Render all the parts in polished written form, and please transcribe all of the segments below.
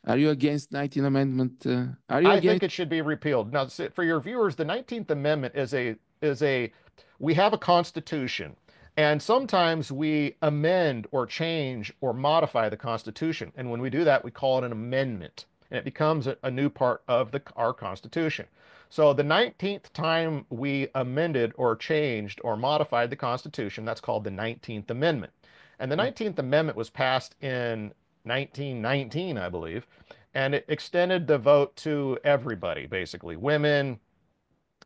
Are you against 19th Amendment? Are you I think against? it should be repealed. Now, for your viewers, the 19th Amendment is a we have a constitution, and sometimes we amend or change or modify the Constitution. And when we do that, we call it an amendment, and it becomes a new part of our Constitution. So the 19th time we amended or changed or modified the Constitution, that's called the 19th Amendment. And the 19th Amendment was passed in 1919, I believe, and it extended the vote to everybody, basically women,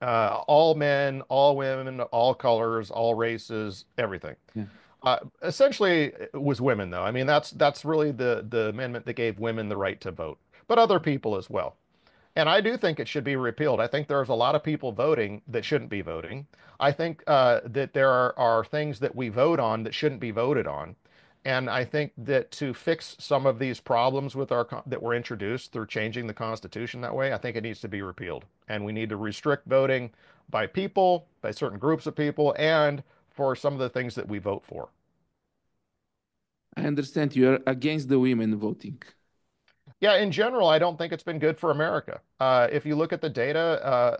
all men, all women, all colors, all races, everything. Yeah. Essentially, it was women, though. I mean, that's really the amendment that gave women the right to vote, but other people as well. And I do think it should be repealed. I think there's a lot of people voting that shouldn't be voting. I think that there are things that we vote on that shouldn't be voted on. And I think that to fix some of these problems with that were introduced through changing the Constitution that way, I think it needs to be repealed. And we need to restrict voting by people, by certain groups of people, and for some of the things that we vote for. I understand you are against the women voting. Yeah, in general, I don't think it's been good for America. If you look at the data,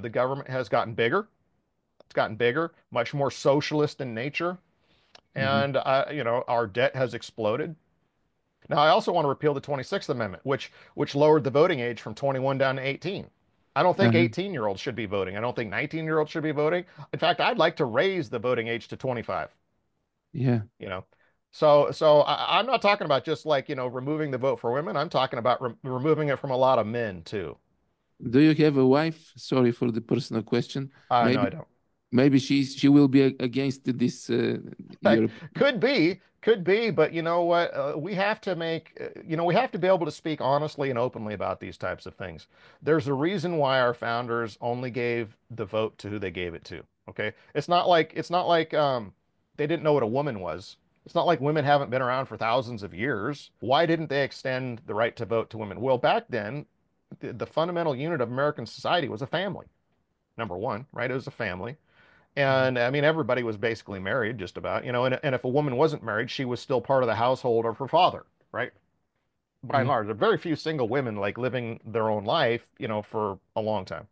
the government has gotten bigger. It's gotten bigger, much more socialist in nature, Mhm. and our debt has exploded. Now, I also want to repeal the 26th Amendment, which lowered the voting age from 21 down to 18. I don't think Uh-huh. 18-year-olds should be voting. I don't think 19-year-olds should be voting. In fact, I'd like to raise the voting age to 25, Yeah. you know. So I'm not talking about just like, removing the vote for women. I'm talking about removing it from a lot of men too. Do you have a wife? Sorry for the personal question. No, I Maybe don't. maybe she will be against this Europe. Could be, but you know what? We have to be able to speak honestly and openly about these types of things. There's a reason why our founders only gave the vote to who they gave it to. Okay, it's not like they didn't know what a woman was. It's not like women haven't been around for thousands of years. Why didn't they extend the right to vote to women? Well, back then, the fundamental unit of American society was a family. Number one, right? It was a family. Mhm. And I mean, everybody was basically married, just about, and if a woman wasn't married, she was still part of the household of her father, right? By and Yeah. large, there are very few single women like living their own life, for a long time.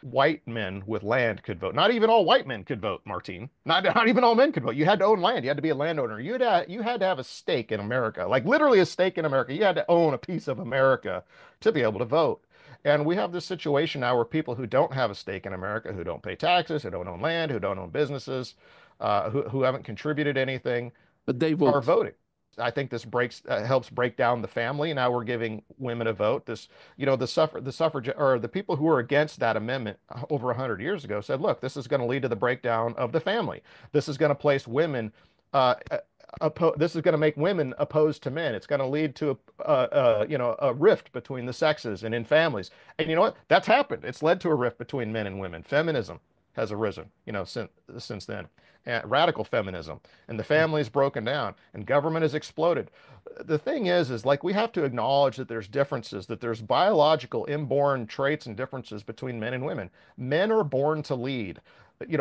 White men with land could vote. Not even all white men could vote, Martine. Not even all men could vote. You had to own land. You had to be a landowner. You had to have a stake in America, like literally a stake in America. You had to own a piece of America to be able to vote. And we have this situation now where people who don't have a stake in America, who don't pay taxes, who don't own land, who don't own businesses, who haven't contributed anything, But they are vote. voting. I think this helps break down the family. Now we're giving women a vote. The suffrage or the people who were against that amendment over 100 years ago said, look, this is going to lead to the breakdown of the family. This is going to place women this is going to make women opposed to men. It's going to lead to a rift between the sexes and in families. And you know what? That's happened. It's led to a rift between men and women. Feminism has arisen, since then. Radical feminism, and the family is broken down, and government has exploded. The thing is like we have to acknowledge that there's differences, that there's biological inborn traits and differences between men and women. Men are born to lead.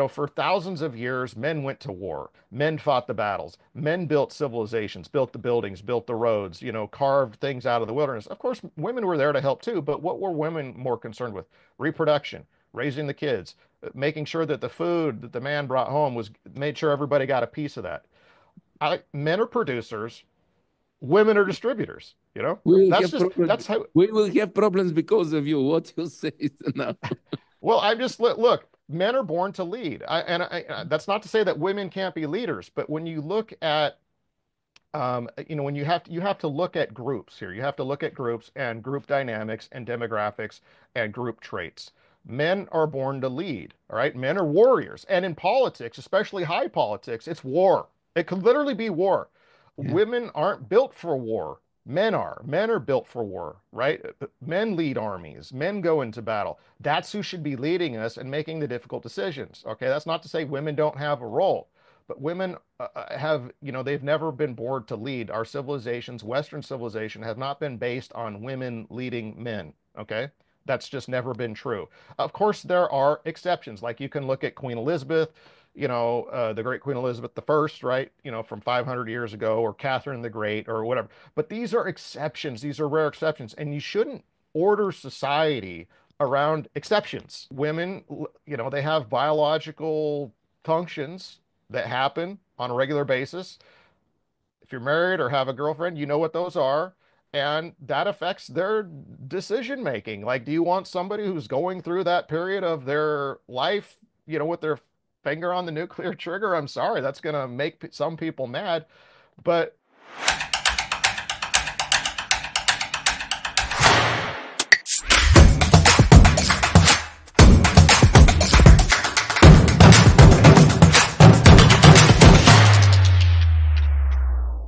For thousands of years, men went to war. Men fought the battles. Men built civilizations, built the buildings, built the roads, carved things out of the wilderness. Of course, women were there to help too, but what were women more concerned with? Reproduction, raising the kids, making sure that the food that the man brought home was made sure everybody got a piece of that. Men are producers, women are distributors. We will That's have just problems. that's how. We will have problems because of you. What you say now? Well, I'm just look. Men are born to lead, that's not to say that women can't be leaders, but when you look at when you have to look at groups here. You have to look at groups and group dynamics and demographics and group traits. Men are born to lead, all right? Men are warriors. And in politics, especially high politics, it's war. It could literally be war. Yeah. Women aren't built for war. Men are. Men are built for war, right? Men lead armies. Men go into battle. That's who should be leading us and making the difficult decisions. Okay, that's not to say women don't have a role. But women they've never been born to lead. Our civilizations, Western civilization, have not been based on women leading men. Okay? That's just never been true. Of course, there are exceptions. Like you can look at Queen Elizabeth. the great Queen Elizabeth I, right? From 500 years ago, or Catherine the Great, or whatever. But these are exceptions. These are rare exceptions, and you shouldn't order society around exceptions. Women, they have biological functions that happen on a regular basis. If you're married or have a girlfriend, you know what those are. And that affects their decision making. Like, do you want somebody who's going through that period of their life, with their finger on the nuclear trigger? I'm sorry, that's going to make some people mad. But